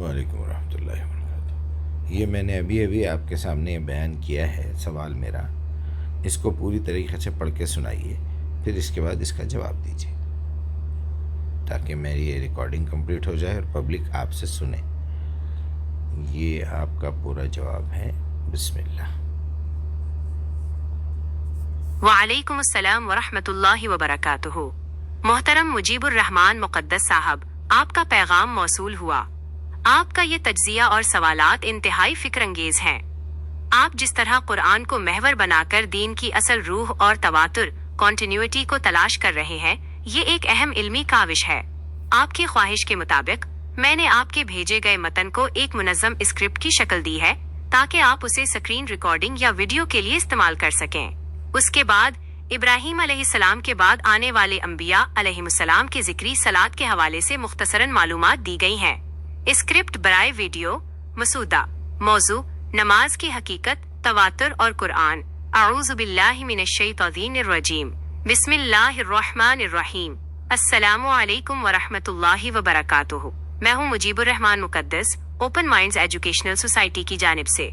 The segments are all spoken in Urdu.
وعلیکم ورحمۃ اللہ وبرکاتہ۔ یہ میں نے ابھی آپ کے سامنے بیان کیا ہے سوال میرا، اس کو پوری طریقے سے پڑھ کے سنائیے، پھر اس کے بعد اس کا جواب دیجیے تاکہ میری یہ ریکارڈنگ کمپلیٹ ہو جائے اور پبلک آپ سے سنے۔ یہ آپ کا پورا جواب ہے، بسم اللہ۔ وعلیکم السلام ورحمۃ اللہ وبرکاتہ۔ محترم مجیب الرحمان مقدس صاحب، آپ کا پیغام موصول ہوا۔ آپ کا یہ تجزیہ اور سوالات انتہائی فکر انگیز ہیں۔ آپ جس طرح قرآن کو محور بنا کر دین کی اصل روح اور تواتر کنٹینیوٹی کو تلاش کر رہے ہیں، یہ ایک اہم علمی کاوش ہے۔ آپ کی خواہش کے مطابق میں نے آپ کے بھیجے گئے متن کو ایک منظم اسکرپٹ کی شکل دی ہے تاکہ آپ اسے سکرین ریکارڈنگ یا ویڈیو کے لیے استعمال کر سکیں۔ اس کے بعد ابراہیم علیہ السلام کے بعد آنے والے انبیاء علیہ السلام کے ذکری صلات کے حوالے سے مختصراً معلومات دی گئی ہیں۔ اسکرپٹ برائے ویڈیو مسودہ: موضوع نماز کی حقیقت، تواتر اور قرآن۔ اعوذ باللہ من الشیطان الرجیم، بسم اللہ الرحمن الرحیم۔ السلام علیکم ورحمۃ اللہ وبرکاتہ۔ میں ہوں مجیب الرحمان مقدس، اوپن مائنڈز ایجوکیشنل سوسائٹی کی جانب سے۔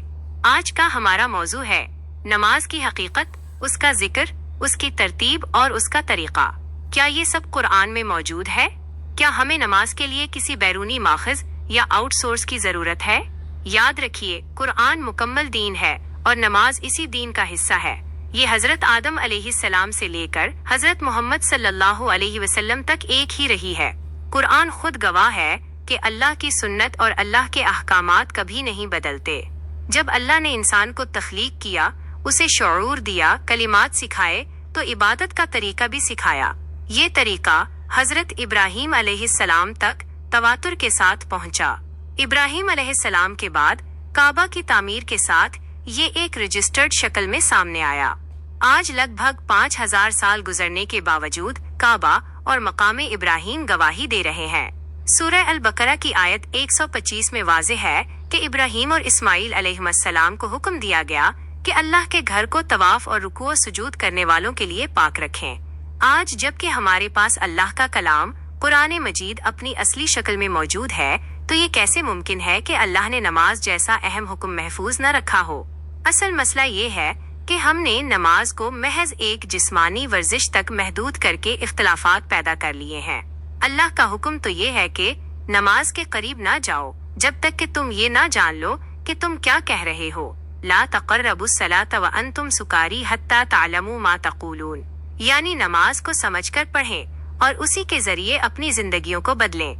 آج کا ہمارا موضوع ہے نماز کی حقیقت، اس کا ذکر، اس کی ترتیب اور اس کا طریقہ۔ کیا یہ سب قرآن میں موجود ہے؟ کیا ہمیں نماز کے لیے کسی بیرونی ماخذ یا آؤٹ سورس کی ضرورت ہے؟ یاد رکھیے، قرآن مکمل دین ہے اور نماز اسی دین کا حصہ ہے۔ یہ حضرت آدم علیہ السلام سے لے کر حضرت محمد صلی اللہ علیہ وسلم تک ایک ہی رہی ہے۔ قرآن خود گواہ ہے کہ اللہ کی سنت اور اللہ کے احکامات کبھی نہیں بدلتے۔ جب اللہ نے انسان کو تخلیق کیا، اسے شعور دیا، کلمات سکھائے، تو عبادت کا طریقہ بھی سکھایا۔ یہ طریقہ حضرت ابراہیم علیہ السلام تک تواتر کے ساتھ پہنچا۔ ابراہیم علیہ السلام کے بعد کعبہ کی تعمیر کے ساتھ یہ ایک رجسٹرڈ شکل میں سامنے آیا۔ آج لگ بھگ 5000 سال گزرنے کے باوجود کعبہ اور مقام ابراہیم گواہی دے رہے ہیں۔ سورہ البقرہ کی آیت 125 میں واضح ہے کہ ابراہیم اور اسماعیل علیہ السلام کو حکم دیا گیا کہ اللہ کے گھر کو طواف اور رکوع و سجود کرنے والوں کے لیے پاک رکھیں۔ آج جب کہ ہمارے پاس اللہ کا کلام قرآن مجید اپنی اصلی شکل میں موجود ہے، تو یہ کیسے ممکن ہے کہ اللہ نے نماز جیسا اہم حکم محفوظ نہ رکھا ہو؟ اصل مسئلہ یہ ہے کہ ہم نے نماز کو محض ایک جسمانی ورزش تک محدود کر کے اختلافات پیدا کر لیے ہیں۔ اللہ کا حکم تو یہ ہے کہ نماز کے قریب نہ جاؤ جب تک کہ تم یہ نہ جان لو کہ تم کیا کہہ رہے ہو۔ لا تقربوا الصلاۃ وانتم سکاری حتی تعلموا ما تقولون، یعنی نماز کو سمجھ کر پڑھیں اور اسی کے ذریعے اپنی زندگیوں کو بدلیں۔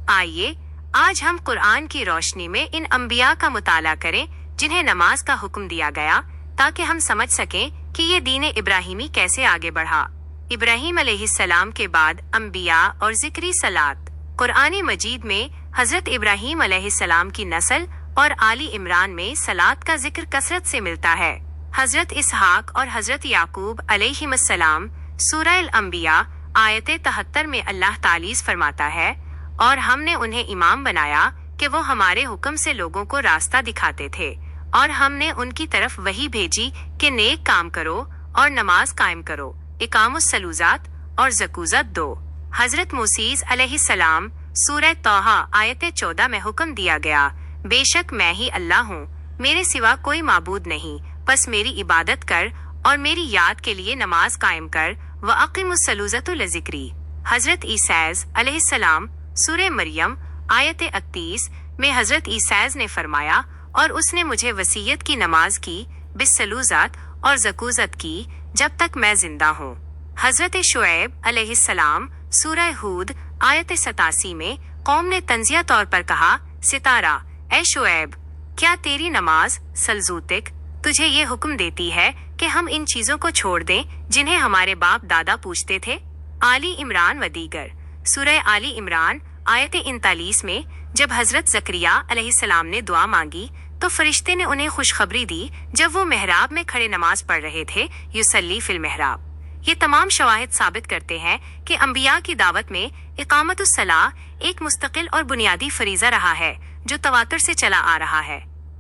آئیے آج ہم قرآن کی روشنی میں ان انبیاء کا مطالعہ کریں جنہیں نماز کا حکم دیا گیا، تاکہ ہم سمجھ سکیں کہ یہ دین ابراہیمی کیسے آگے بڑھا۔ ابراہیم علیہ السلام کے بعد انبیاء اور ذکری صلات۔ قرآن مجید میں حضرت ابراہیم علیہ السلام کی نسل اور آل عمران میں صلات کا ذکر کثرت سے ملتا ہے۔ حضرت اسحاق اور حضرت یعقوب علیہ السلام، سورہ الانبیاء آیت 73 میں اللہ تعالی فرماتا ہے، اور ہم نے انہیں امام بنایا کہ وہ ہمارے حکم سے لوگوں کو راستہ دکھاتے تھے، اور ہم نے ان کی طرف وحی بھیجی کہ نیک کام کرو اور نماز قائم کرو، اقام الصلوات اور زکوٰۃ دو۔ حضرت موسیٰ علیہ السلام، سورہ طٰہٰ آیت 14 میں حکم دیا گیا، بے شک میں ہی اللہ ہوں، میرے سوا کوئی معبود نہیں، پس میری عبادت کر اور میری یاد کے لیے نماز قائم کر، وَأَقِمُوا الصَّلَاةَ لِذِكْرِی۔ حضرت عیسیٰ علیہ السلام، سورہ مریم آیت 31 میں حضرت عیسیٰ نے فرمایا، اور اس نے مجھے وصیت کی نماز کی، بالصلوات اور زکوٰۃ کی، جب تک میں زندہ ہوں۔ حضرت شعیب علیہ السلام، سورہ ہود آیت 87 میں قوم نے تنزیہ طور پر کہا، ستارہ، اے شعیب، کیا تیری نماز صلواتک تجھے یہ حکم دیتی ہے کہ ہم ان چیزوں کو چھوڑ دیں جنہیں ہمارے باپ دادا پوچھتے تھے؟ آل عمران و دیگر، سورہ آل عمران آیت 39 میں جب حضرت زکریا علیہ السلام نے دعا مانگی تو فرشتے نے انہیں خوشخبری دی جب وہ محراب میں کھڑے نماز پڑھ رہے تھے، یصلی فی المحراب۔ یہ تمام شواہد ثابت کرتے ہیں کہ انبیاء کی دعوت میں اقامت الصلاح ایک مستقل اور بنیادی فریضہ رہا ہے جو تواتر سے چلا آ رہا ہے۔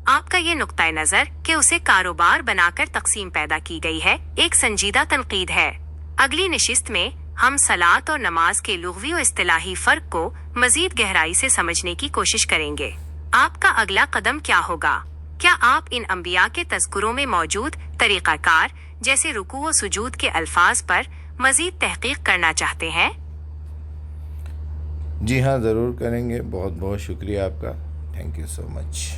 آپ کا یہ نقطۂ نظر کہ اسے کاروبار بنا کر تقسیم پیدا کی گئی ہے، ایک سنجیدہ تنقید ہے۔ اگلی نشست میں ہم صلاۃ اور نماز کے لغوی و اصطلاحی فرق کو مزید گہرائی سے سمجھنے کی کوشش کریں گے۔ آپ کا اگلا قدم کیا ہوگا؟ کیا آپ ان انبیاء کے تذکروں میں موجود طریقہ کار جیسے رکوع و سجود کے الفاظ پر مزید تحقیق کرنا چاہتے ہیں؟ جی ہاں، ضرور کریں گے. بہت بہت شکریہ آپ کا. Thank you so much.